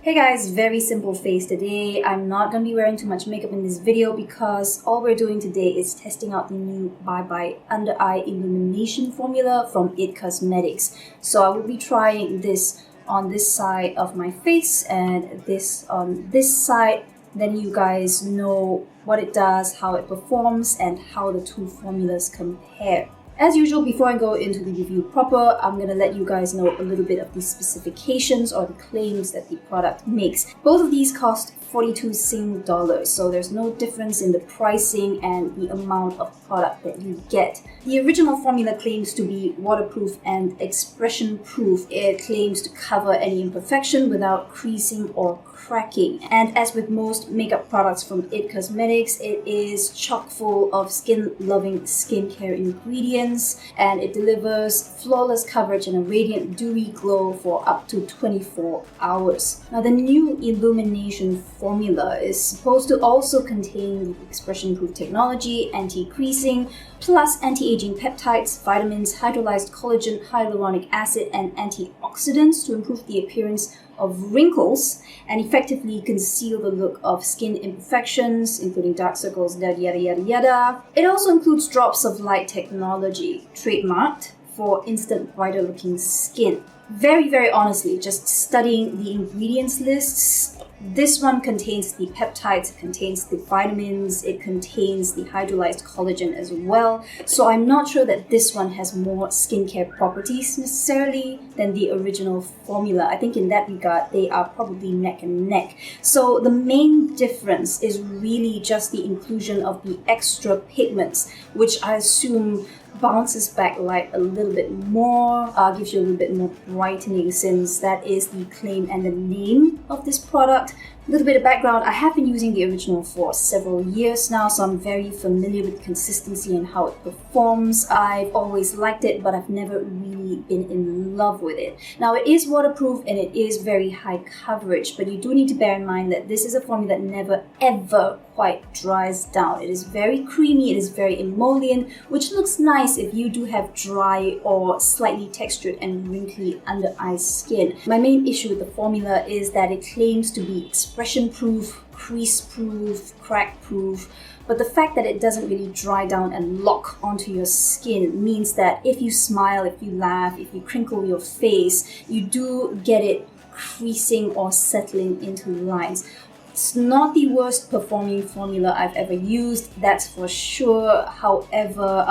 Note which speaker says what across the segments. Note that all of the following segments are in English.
Speaker 1: Hey guys, very simple face today. I'm not going to be wearing too much makeup in this video because all we're doing today is testing out the new Bye Undereye Illumination formula from IT Cosmetics. So I will be trying this on this side of my face and this on this side. Then you guys know what it does, how it performs, and how the two formulas compare. As usual, before I go into the review proper, I'm going to let you guys know a little bit of the specifications or the claims that the product makes. Both of these cost 42 Sing dollars, so there's no difference in the pricing and the amount of product that you get. The original formula claims to be waterproof and expression proof. It claims to cover any imperfection without creasing or cracking. And as with most makeup products from IT Cosmetics, it is chock full of skin-loving skincare ingredients, and it delivers flawless coverage and a radiant dewy glow for up to 24 hours. Now, the new Illumination formula is supposed to also contain the expression-proof technology, anti-creasing, plus anti-aging peptides, vitamins, hydrolyzed collagen, hyaluronic acid, and antioxidants to improve the appearance of wrinkles and effectively conceal the look of skin imperfections, including dark circles, yada yada yada yada. It also includes drops of light technology, trademarked for instant brighter looking skin. Very honestly, just studying the ingredients lists, this one contains the peptides, it contains the vitamins, it contains the hydrolyzed collagen as well. So I'm not sure that this one has more skincare properties necessarily than the original formula. I think in that regard, they are probably neck and neck. So the main difference is really just the inclusion of the extra pigments, which I assume bounces back light a little bit more, gives you a little bit more brightening, since that is the claim and the name of this product. A little bit of background, I have been using the original for several years now, so I'm very familiar with consistency and how it performs. I've always liked it, but I've never really been in love with it. Now, it is waterproof and it is very high coverage, but you do need to bear in mind that this is a formula that never ever quite dries down. It is very creamy, it is very emollient, which looks nice if you do have dry or slightly textured and wrinkly under eye skin. My main issue with the formula is that it claims to be expression proof, crease proof, crack proof, but the fact that it doesn't really dry down and lock onto your skin means that if you smile, if you laugh, if you crinkle your face, you do get it creasing or settling into lines. It's not the worst performing formula I've ever used, that's for sure. However,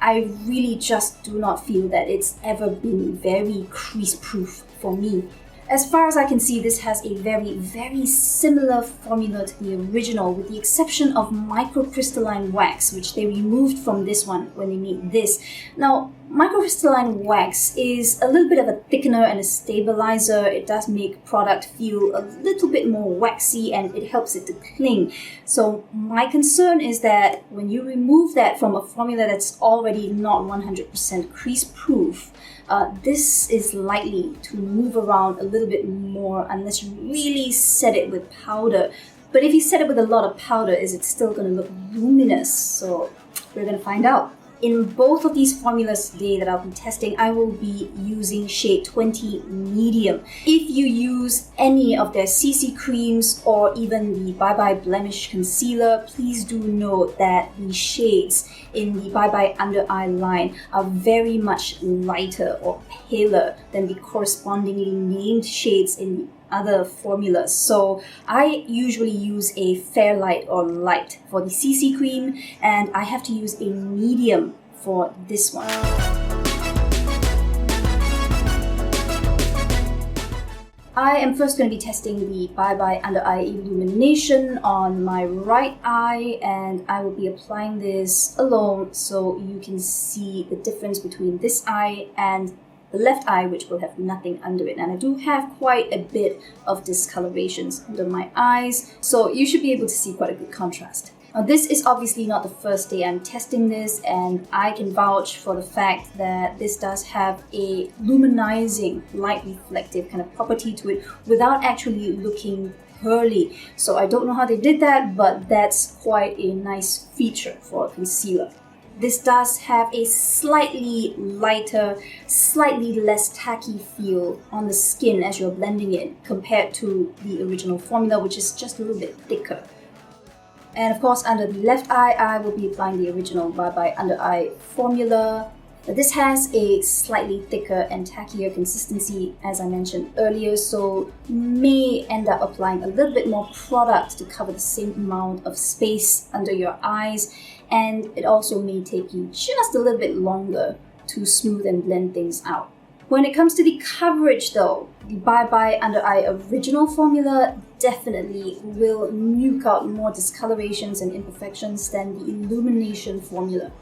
Speaker 1: I really just do not feel that it's ever been very crease proof for me. As far as I can see, this has a very similar formula to the original, with the exception of microcrystalline wax, which they removed from this one when they made this. Now, microcrystalline wax is a little bit of a thickener and a stabilizer. It does make product feel a little bit more waxy and it helps it to cling. So my concern is that when you remove that from a formula that's already not 100% crease proof, this is likely to move around a little bit more unless you really set it with powder. But if you set it with a lot of powder, is it still going to look luminous? So we're going to find out. In both of these formulas today that I'll be testing, I will be using shade 20 medium. If you use any of their CC creams or even the Bye Blemish Concealer, please do note that the shades in the Bye Under Eye line are very much lighter or paler than the correspondingly named shades in the other formulas. So I usually use a fair light or light for the CC cream, and I have to use a medium for this one. I am first going to be testing the Bye Undereye Illumination on my right eye, and I will be applying this alone so you can see the difference between this eye and the left eye, which will have nothing under it. And I do have quite a bit of discolorations under my eyes, so you should be able to see quite a good contrast. Now, this is obviously not the first day I'm testing this, and I can vouch for the fact that this does have a luminizing, light reflective kind of property to it without actually looking pearly. So I don't know how they did that, but that's quite a nice feature for a concealer. this does have a slightly lighter, slightly less tacky feel on the skin as you're blending it compared to the original formula, which is just a little bit thicker. And of course, under the left eye, I will be applying the original Bye Undereye formula. But this has a slightly thicker and tackier consistency, as I mentioned earlier, so you may end up applying a little bit more product to cover the same amount of space under your eyes, and it also may take you just a little bit longer to smooth and blend things out. When it comes to the coverage though, the Bye Undereye original formula definitely will nuke out more discolorations and imperfections than the Illumination formula.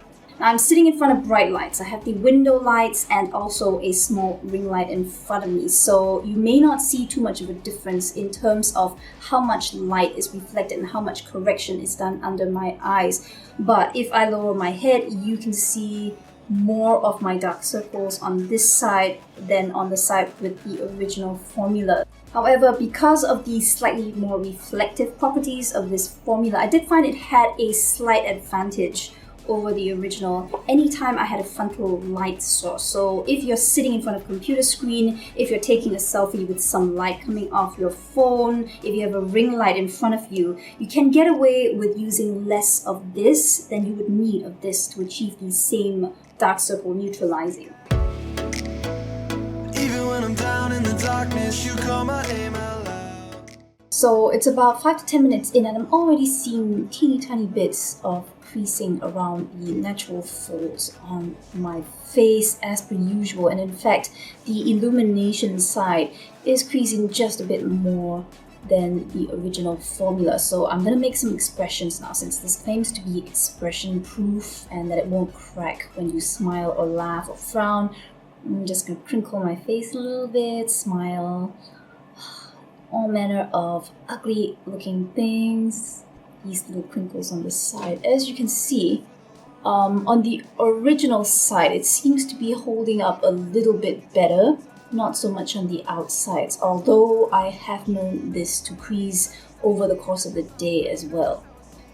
Speaker 1: Now, I'm sitting in front of bright lights. I have the window lights and also a small ring light in front of me, so you may not see too much of a difference in terms of how much light is reflected and how much correction is done under my eyes. But if I lower my head, you can see more of my dark circles on this side than on the side with the original formula. However, because of the slightly more reflective properties of this formula, I did find it had a slight advantage over the original anytime I had a frontal light source. So if you're sitting in front of a computer screen, if you're taking a selfie with some light coming off your phone, if you have a ring light in front of you, you can get away with using less of this than you would need of this to achieve the same dark circle neutralizing. Even when I'm down in the darkness, you call my name out loud. So it's about 5 to 10 minutes in and I'm already seeing teeny tiny bits of creasing around the natural folds on my face as per usual, and in fact the Illumination side is creasing just a bit more than the original formula. So I'm going to make some expressions now, since this claims to be expression proof and that it won't crack when you smile or laugh or frown. I'm just going to crinkle my face a little bit, smile, all manner of ugly looking things. These little crinkles on the side. As you can see, on the original side, it seems to be holding up a little bit better, not so much on the outsides, although I have known this to crease over the course of the day as well.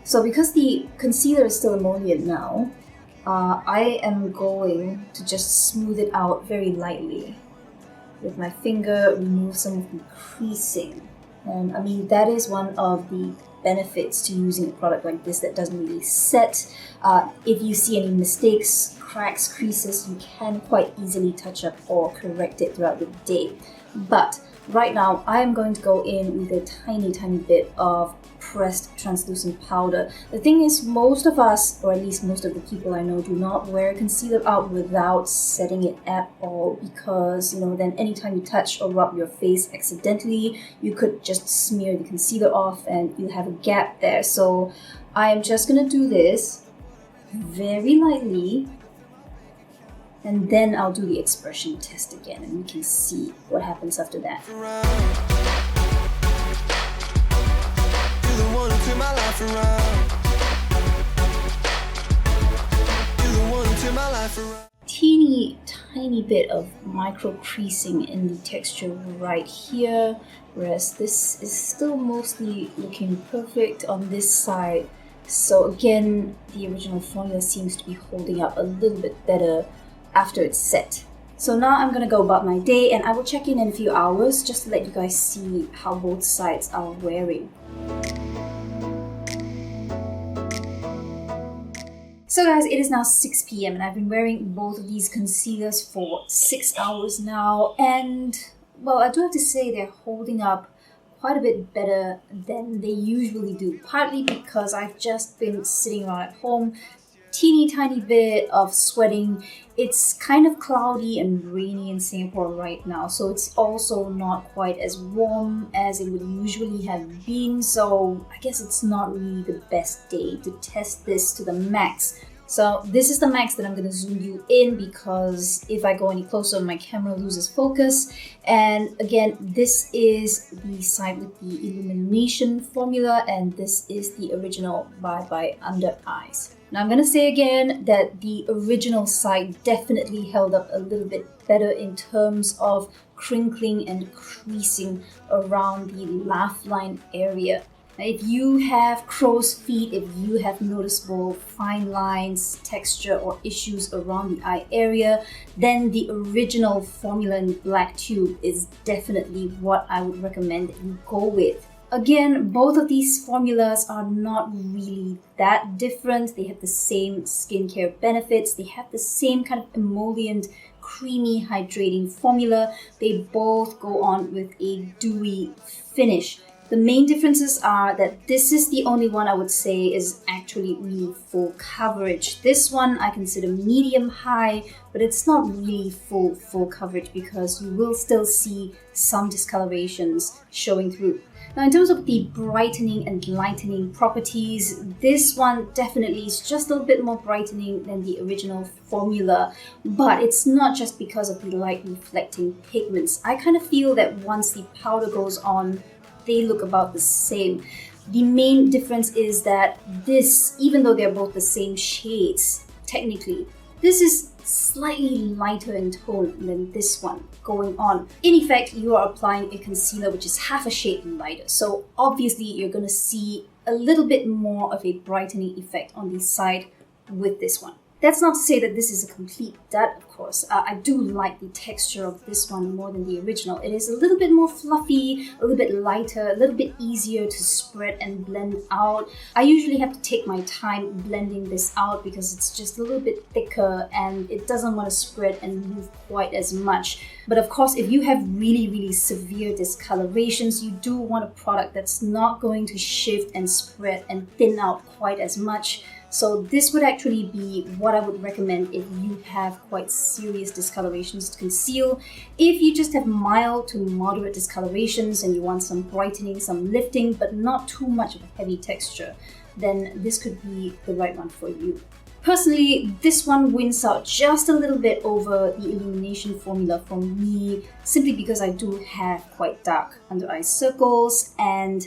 Speaker 1: So because the concealer is still emollient now, I am going to just smooth it out very lightly. With my finger, remove some of the creasing. And I mean, that is one of the benefits to using a product like this that doesn't really set. If you see any mistakes, cracks, creases, you can quite easily touch up or correct it throughout the day. But right now, I am going to go in with a tiny bit of pressed translucent powder. The thing is, most of us, or at least most of the people I know, do not wear concealer out without setting it at all, because then anytime you touch or rub your face accidentally, you could just smear the concealer off and you have a gap there. So I am just gonna do this very lightly, and then I'll do the expression test again and we can see what happens after that. Teeny tiny bit of micro creasing in the texture right here, whereas this is still mostly looking perfect on this side. So again, the original formula seems to be holding up a little bit better after it's set. So now I'm gonna go about my day and I will check in a few hours just to let you guys see how both sides are wearing. So guys, it is now 6 p.m. and I've been wearing both of these concealers for 6 hours now, and well, I do have to say they're holding up quite a bit better than they usually do, partly because I've just been sitting around at home, teeny tiny bit of sweating. It's kind of cloudy and rainy in Singapore right now, so it's also not quite as warm as it would usually have been, so I guess it's not really the best day to test this to the max. So this is the max that I'm going to zoom you in, because if I go any closer my camera loses focus. And again, this is the side with the Illumination formula and this is the original Bye Undereye. Now I'm going to say again that the original side definitely held up a little bit better in terms of crinkling and creasing around the laugh line area. If you have crow's feet, if you have noticeable fine lines, texture, or issues around the eye area, then the original formula in the black tube is definitely what I would recommend that you go with. Again, both of these formulas are not really that different. They have the same skincare benefits. They have the same kind of emollient, creamy, hydrating formula. They both go on with a dewy finish. The main differences are that this is the only one I would say is actually really full coverage. This one I consider medium high, but it's not really full coverage because you will still see some discolorations showing through. Now, in terms of the brightening and lightening properties, this one definitely is just a little bit more brightening than the original formula, but it's not just because of the light reflecting pigments. I kind of feel that once the powder goes on, they look about the same. The main difference is that this, even though they're both the same shades, technically, this is slightly lighter in tone than this one going on. In effect, you are applying a concealer which is half a shade lighter. So obviously you're going to see a little bit more of a brightening effect on the side with this one. That's not to say that this is a complete dud, of course. I do like the texture of this one more than the original. It is a little bit more fluffy, a little bit lighter, a little bit easier to spread and blend out. I usually have to take my time blending this out because it's just a little bit thicker and it doesn't want to spread and move quite as much. But of course, if you have really severe discolorations, you do want a product that's not going to shift and spread and thin out quite as much. So this would actually be what I would recommend if you have quite serious discolorations to conceal. If you just have mild to moderate discolorations and you want some brightening, some lifting, but not too much of a heavy texture, then this could be the right one for you. Personally, this one wins out just a little bit over the Illumination formula for me, simply because I do have quite dark under eye circles, and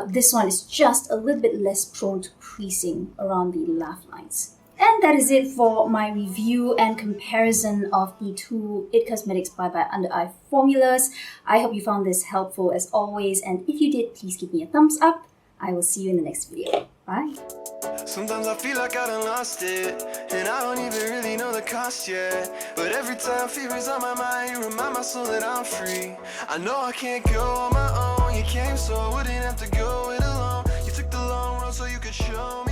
Speaker 1: this one is just a little bit less prone to creasing around the laugh lines. And that is it for my review and comparison of the two IT Cosmetics Bye Undereye formulas. I hope you found this helpful as always, and if you did, please give me a thumbs up. I will see you in the next video. Bye.
Speaker 2: Sometimes I feel like I done lost it, and I don't even really know the cost yet. But every time fear is on my mind, you remind my soul that I'm free. I know I can't go on my own. You came so I wouldn't have to go it alone. You took the long road so you could show me